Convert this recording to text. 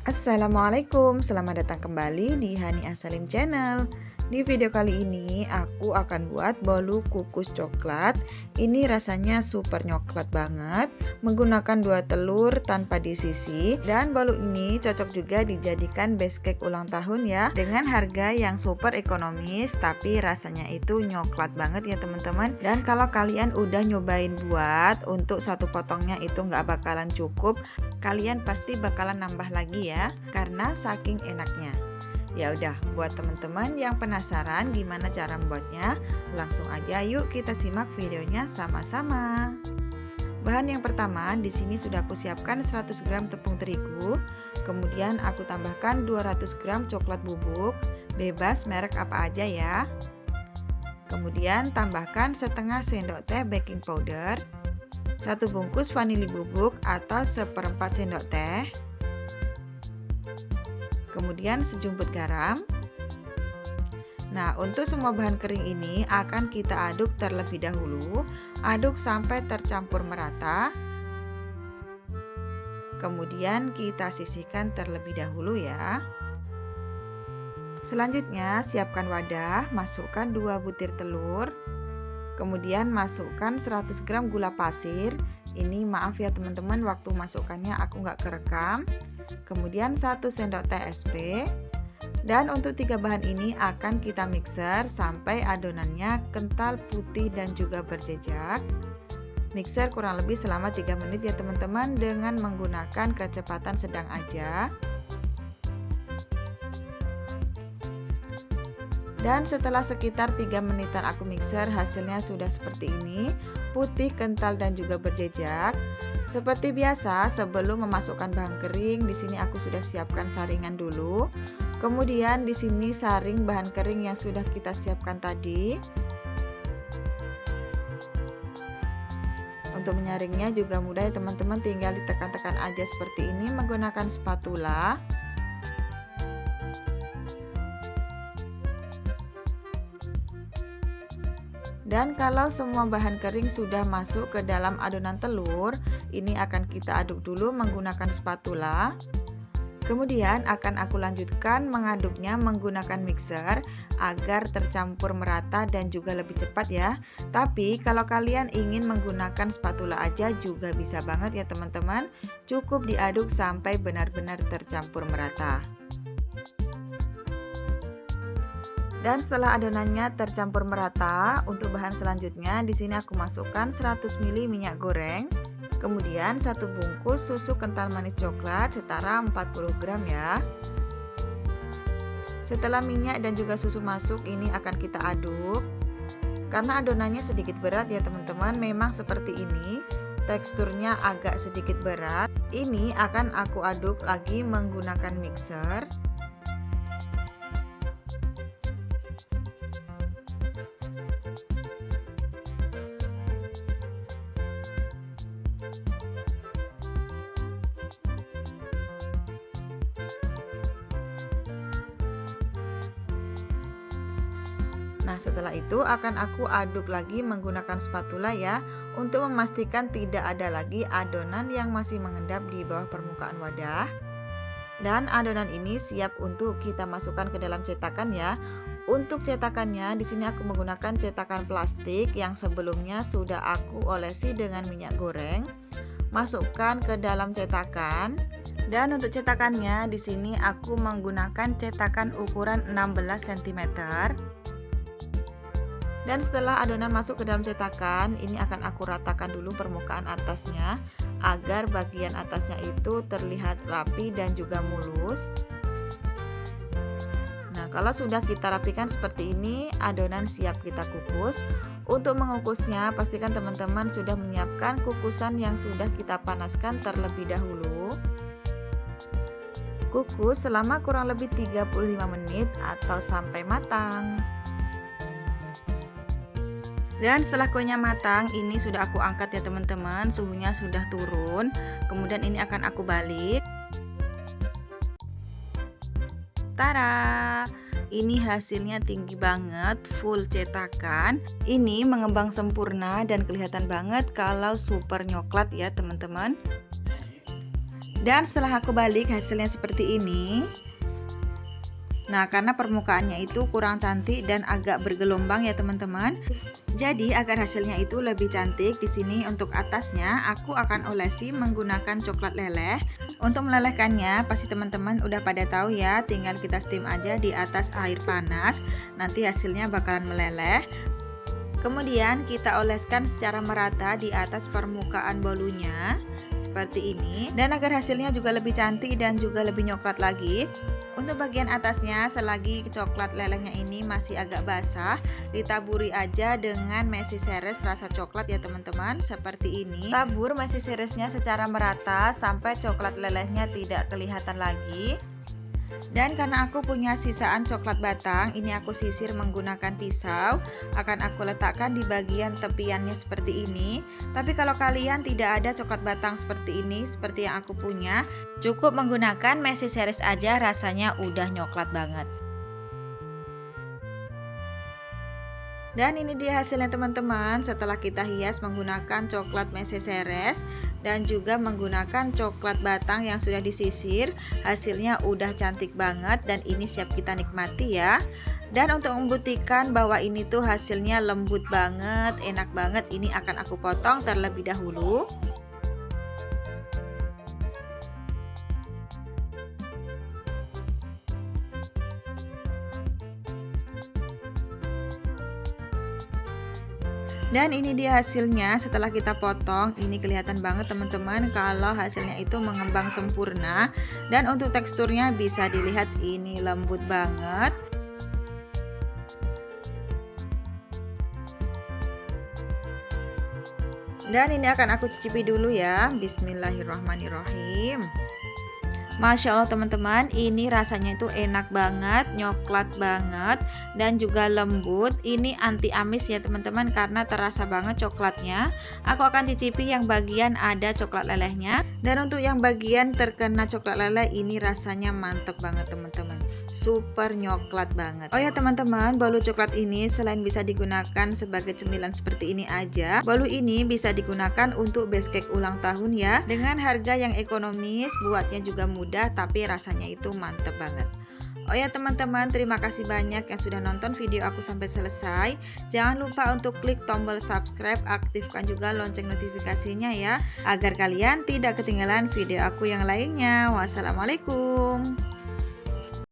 Assalamualaikum, selamat datang kembali di Hani Asalim Channel. Di video kali ini aku akan buat bolu kukus coklat. Ini rasanya super coklat banget, menggunakan 2 telur tanpa disisi. Dan bolu ini cocok juga dijadikan base cake ulang tahun ya, dengan harga yang super ekonomis tapi rasanya itu coklat banget ya teman-teman. Dan kalau kalian udah nyobain buat, untuk satu potongnya itu nggak bakalan cukup, kalian pasti bakalan nambah lagi ya, karena saking enaknya. Ya udah, buat teman-teman yang penasaran gimana cara membuatnya, langsung aja yuk kita simak videonya sama-sama. Bahan yang pertama, di sini sudah aku siapkan 100 gram tepung terigu, kemudian aku tambahkan 200 gram coklat bubuk, bebas merek apa aja ya. Kemudian tambahkan setengah sendok teh baking powder, 1 bungkus vanili bubuk atau seperempat sendok teh, kemudian sejumput garam. Nah, untuk semua bahan kering ini akan kita aduk terlebih dahulu, aduk sampai tercampur merata. Kemudian kita sisihkan terlebih dahulu ya. Selanjutnya, siapkan wadah, masukkan 2 butir telur. Kemudian masukkan 100 gram gula pasir. Ini maaf ya teman-teman, waktu masukkannya aku nggak kerekam. Kemudian 1 sendok teh SP. Dan untuk 3 bahan ini akan kita mixer sampai adonannya kental, putih dan juga berjejak. Mixer kurang lebih selama 3 menit ya teman-teman, dengan menggunakan kecepatan sedang aja. Dan setelah sekitar 3 menitan aku mixer, hasilnya sudah seperti ini, putih, kental dan juga berjejak. Seperti biasa, sebelum memasukkan bahan kering, di sini aku sudah siapkan saringan dulu. Kemudian di sini saring bahan kering yang sudah kita siapkan tadi. Untuk menyaringnya juga mudah ya teman-teman, tinggal ditekan-tekan aja seperti ini menggunakan spatula. Dan kalau semua bahan kering sudah masuk ke dalam adonan telur, ini akan kita aduk dulu menggunakan spatula. Kemudian akan aku lanjutkan mengaduknya menggunakan mixer agar tercampur merata dan juga lebih cepat ya. Tapi kalau kalian ingin menggunakan spatula aja juga bisa banget ya teman-teman. Cukup diaduk sampai benar-benar tercampur merata. Dan setelah adonannya tercampur merata, untuk bahan selanjutnya di sini aku masukkan 100 ml minyak goreng, kemudian 1 bungkus susu kental manis coklat setara 40 gram ya. Setelah minyak dan juga susu masuk, ini akan kita aduk. Karena adonannya sedikit berat ya teman-teman, memang seperti ini. Teksturnya agak sedikit berat. Ini akan aku aduk lagi menggunakan mixer. Nah, setelah itu akan aku aduk lagi menggunakan spatula ya, untuk memastikan tidak ada lagi adonan yang masih mengendap di bawah permukaan wadah. Dan adonan ini siap untuk kita masukkan ke dalam cetakan ya. Untuk cetakannya di sini aku menggunakan cetakan plastik yang sebelumnya sudah aku olesi dengan minyak goreng. Masukkan ke dalam cetakan. Dan untuk cetakannya di sini aku menggunakan cetakan ukuran 16 cm. Dan setelah adonan masuk ke dalam cetakan, ini akan aku ratakan dulu permukaan atasnya agar bagian atasnya itu terlihat rapi dan juga mulus. Nah, kalau sudah kita rapikan seperti ini, adonan siap kita kukus. Untuk mengukusnya, pastikan teman-teman sudah menyiapkan kukusan yang sudah kita panaskan terlebih dahulu. Kukus selama kurang lebih 35 menit atau sampai matang. Dan setelah kuenya matang, ini sudah aku angkat ya teman-teman, suhunya sudah turun. Kemudian ini akan aku balik. Tada! Ini hasilnya tinggi banget, full cetakan. Ini mengembang sempurna dan kelihatan banget kalau super coklat ya teman-teman. Dan setelah aku balik hasilnya seperti ini. Nah, karena permukaannya itu kurang cantik dan agak bergelombang ya teman-teman. Jadi agar hasilnya itu lebih cantik, di sini untuk atasnya aku akan olesi menggunakan coklat leleh. Untuk melelehkannya pasti teman-teman udah pada tahu ya, tinggal kita steam aja di atas air panas. Nanti hasilnya bakalan meleleh. Kemudian kita oleskan secara merata di atas permukaan bolunya seperti ini. Dan agar hasilnya juga lebih cantik dan juga lebih nyoklat lagi, untuk bagian atasnya selagi coklat lelehnya ini masih agak basah, ditaburi aja dengan messy series rasa coklat ya teman-teman, seperti ini. Tabur messy seriesnya secara merata sampai coklat lelehnya tidak kelihatan lagi. Dan karena aku punya sisaan coklat batang, ini aku sisir menggunakan pisau. Akan aku letakkan di bagian tepiannya seperti ini. Tapi kalau kalian tidak ada coklat batang seperti ini, seperti yang aku punya, cukup menggunakan messy series aja, rasanya udah nyoklat banget. Dan ini dia hasilnya teman-teman, setelah kita hias menggunakan coklat messy series dan juga menggunakan coklat batang yang sudah disisir. Hasilnya udah cantik banget dan ini siap kita nikmati ya. Dan untuk membuktikan bahwa ini tuh hasilnya lembut banget, enak banget, ini akan aku potong terlebih dahulu. Dan ini dia hasilnya setelah kita potong. Ini kelihatan banget teman-teman kalau hasilnya itu mengembang sempurna. Dan untuk teksturnya bisa dilihat ini lembut banget. Dan ini akan aku cicipi dulu ya. Bismillahirrahmanirrahim. Masya Allah teman-teman, ini rasanya itu enak banget, nyoklat banget, dan juga lembut. Ini anti amis ya teman-teman, karena terasa banget coklatnya. Aku akan cicipi yang bagian ada coklat lelehnya. Dan untuk yang bagian terkena coklat leleh, ini rasanya mantep banget teman-teman, super nyoklat banget. Oh ya teman-teman, bolu coklat ini selain bisa digunakan sebagai cemilan seperti ini aja, bolu ini bisa digunakan untuk base cake ulang tahun ya. Dengan harga yang ekonomis, buatnya juga mudah, tapi rasanya itu mantep banget. Oh ya teman-teman, terima kasih banyak yang sudah nonton video aku sampai selesai. Jangan lupa untuk klik tombol subscribe, aktifkan juga lonceng notifikasinya ya, agar kalian tidak ketinggalan video aku yang lainnya. Wassalamualaikum.